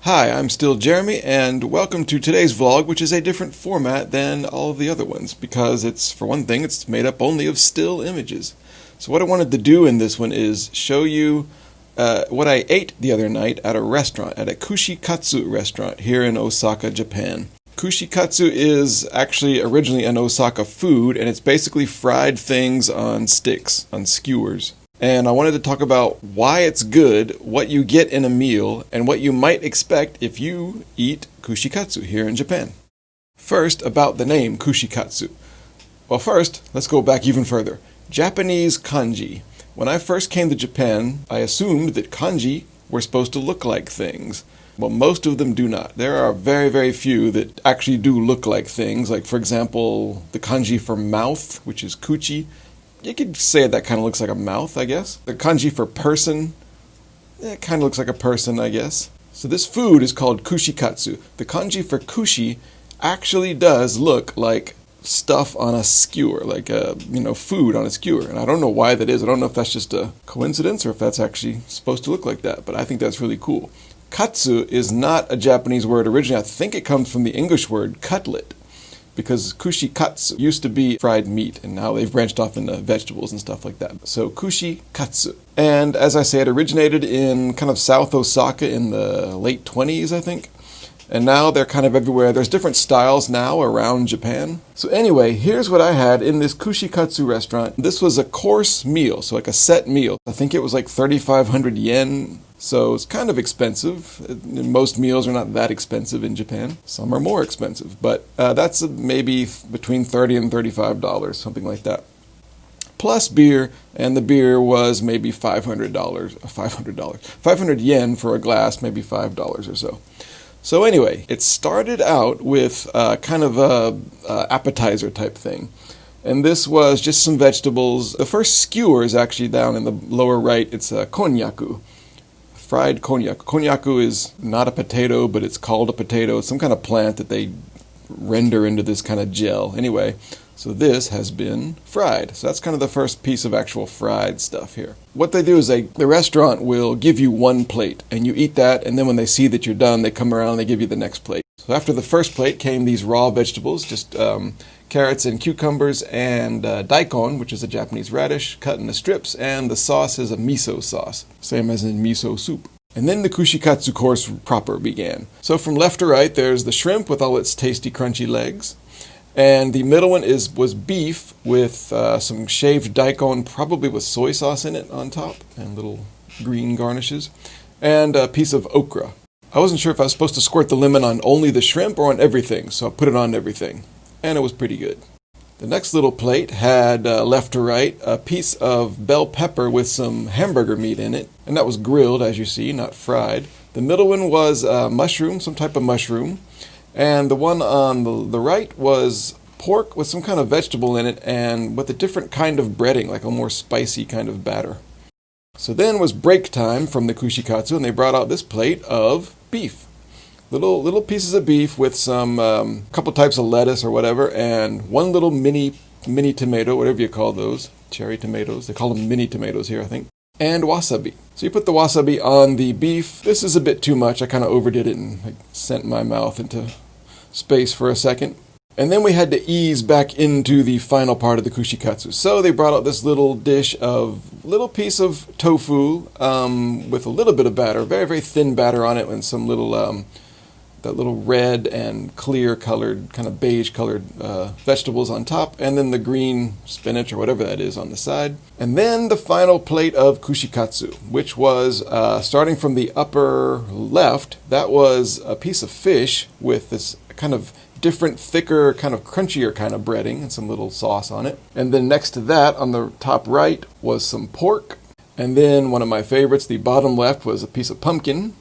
Hi, I'm still Jeremy, and welcome to today's vlog, which is a different format than all of the other ones, because for one thing, it's made up only of still images. So what I wanted to do in this one is show you what I ate the other night at a restaurant, at a Kushikatsu restaurant here in Ōsaka, Japan. Kushikatsu is actually originally an Ōsaka food, and it's basically fried things on sticks, on skewers. And I wanted to talk about why it's good, what you get in a meal, and what you might expect if you eat Kushikatsu here in Japan. First, about the name Kushikatsu. Well, first, let's go back even further. Japanese kanji. When I first came to Japan, I assumed that kanji were supposed to look like things. Well, most of them do not. There are very, very few that actually do look like things. Like, for example, the kanji for mouth, which is kuchi. You could say that kind of looks like a mouth, I guess. The kanji for person, it kind of looks like a person, I guess. So this food is called kushikatsu. The kanji for kushi actually does look like stuff on a skewer, like food on a skewer. And I don't know why that is. I don't know if that's just a coincidence or if that's actually supposed to look like that, but I think that's really cool. Katsu is not a Japanese word originally. I think it comes from the English word cutlet, because kushikatsu used to be fried meat, and now they've branched off into vegetables and stuff like that. So kushikatsu. And as I say, it originated in kind of South Ōsaka in the late 20s, I think. And now they're kind of everywhere. There's different styles now around Japan. So anyway, here's what I had in this Kushikatsu restaurant. This was a course meal, so like a set meal. I think it was like 3,500 yen. So it's kind of expensive. Most meals are not that expensive in Japan. Some are more expensive, but that's maybe between $30 and $35, something like that. Plus beer, and the beer was maybe $500 yen for a glass, maybe $5 or so. So anyway, it started out with kind of a appetizer type thing. And this was just some vegetables. The first skewer is actually down in the lower right. It's konnyaku. Fried konnyaku. Konnyaku is not a potato, but it's called a potato. It's some kind of plant that they render into this kind of gel. Anyway, so this has been fried. So that's kind of the first piece of actual fried stuff here. What they do is the restaurant will give you one plate, and you eat that, and then when they see that you're done, they come around and they give you the next plate. So after the first plate came these raw vegetables, just carrots and cucumbers and daikon, which is a Japanese radish, cut into strips, and the sauce is a miso sauce, same as in miso soup. And then the kushikatsu course proper began. So from left to right, there's the shrimp with all its tasty, crunchy legs. And the middle one was beef with some shaved daikon, probably with soy sauce in it on top, and little green garnishes, and a piece of okra. I wasn't sure if I was supposed to squirt the lemon on only the shrimp or on everything, so I put it on everything. And it was pretty good. The next little plate had, left to right, a piece of bell pepper with some hamburger meat in it, and that was grilled, as you see, not fried. The middle one was mushroom, some type of mushroom, and the one on the right was pork with some kind of vegetable in it and with a different kind of breading, like a more spicy kind of batter. So then was break time from the kushikatsu, and they brought out this plate of beef. Little pieces of beef with some couple types of lettuce or whatever, and one little mini tomato, whatever you call those, cherry tomatoes. They call them mini tomatoes here, I think. And wasabi. So you put the wasabi on the beef. This is a bit too much. I kind of overdid it and sent my mouth into space for a second. And then we had to ease back into the final part of the kushikatsu. So they brought out this little dish of little piece of tofu with a little bit of batter, very, very thin batter on it, and some little that little red and clear colored, kind of beige colored vegetables on top, and then the green spinach or whatever that is on the side. And then the final plate of kushikatsu, which was starting from the upper left. That was a piece of fish with this kind of different, thicker, kind of crunchier kind of breading and some little sauce on it. And then next to that, on the top right, was some pork. And then one of my favorites, the bottom left, was a piece of pumpkin.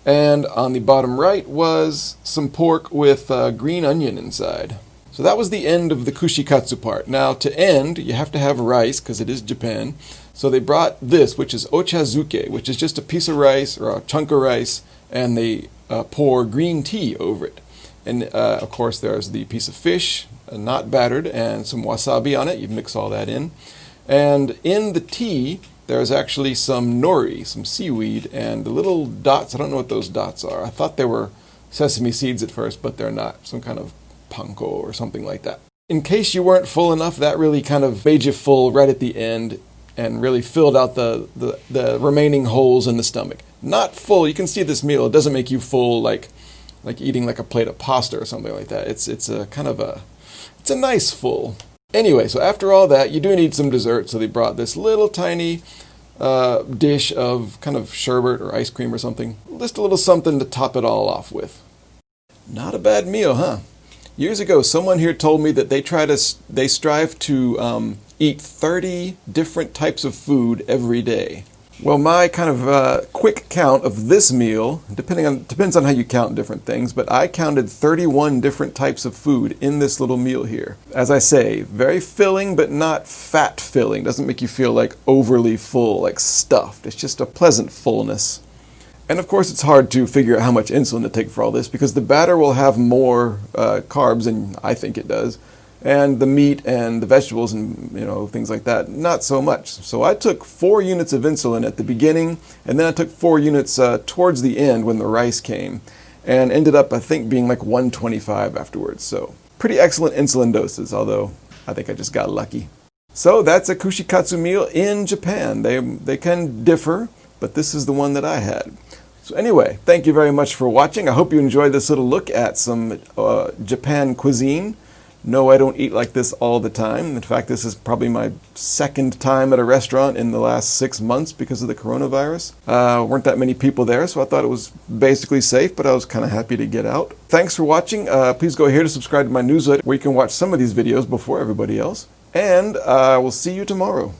And on the bottom right was some pork with green onion inside. So that was the end of the kushikatsu part. Now to end, you have to have rice, because it is Japan. So they brought this, which is ochazuke, which is just a piece of rice or a chunk of rice, and they pour green tea over it. And of course there's the piece of fish, not battered, and some wasabi on it. You mix all that in. And in the tea, there's actually some nori, some seaweed, and the little dots, I don't know what those dots are. I thought they were sesame seeds at first, but they're not. Some kind of panko or something like that. In case you weren't full enough, that really kind of made you full right at the end and really filled out the remaining holes in the stomach. Not full. You can see this meal. It doesn't make you full like eating like a plate of pasta or something like that. It's a kind of it's a nice full. Anyway, so after all that, you do need some dessert. So they brought this little tiny dish of kind of sherbet or ice cream or something. Just a little something to top it all off with. Not a bad meal, huh? Years ago, someone here told me that they strive to eat 30 different types of food every day. Well, my kind of quick count of this meal, depends on how you count different things, but I counted 31 different types of food in this little meal here. As I say, very filling, but not fat filling. Doesn't make you feel like overly full, like stuffed. It's just a pleasant fullness. And of course, it's hard to figure out how much insulin to take for all this because the batter will have more carbs than I think it does. And the meat and the vegetables and things like that, not so much. So I took 4 units of insulin at the beginning, and then I took 4 units towards the end when the rice came, and ended up, I think, being like 125 afterwards. So pretty excellent insulin doses, although I think I just got lucky. So that's a Kushikatsu meal in Japan. They can differ, but this is the one that I had. So anyway, thank you very much for watching. I hope you enjoyed this little look at some Japan cuisine. No, I don't eat like this all the time. In fact, this is probably my second time at a restaurant in the last 6 months because of the coronavirus. Weren't that many people there, so I thought it was basically safe, but I was kind of happy to get out. Thanks for watching. Please go here to subscribe to my newsletter where you can watch some of these videos before everybody else. And we'll see you tomorrow.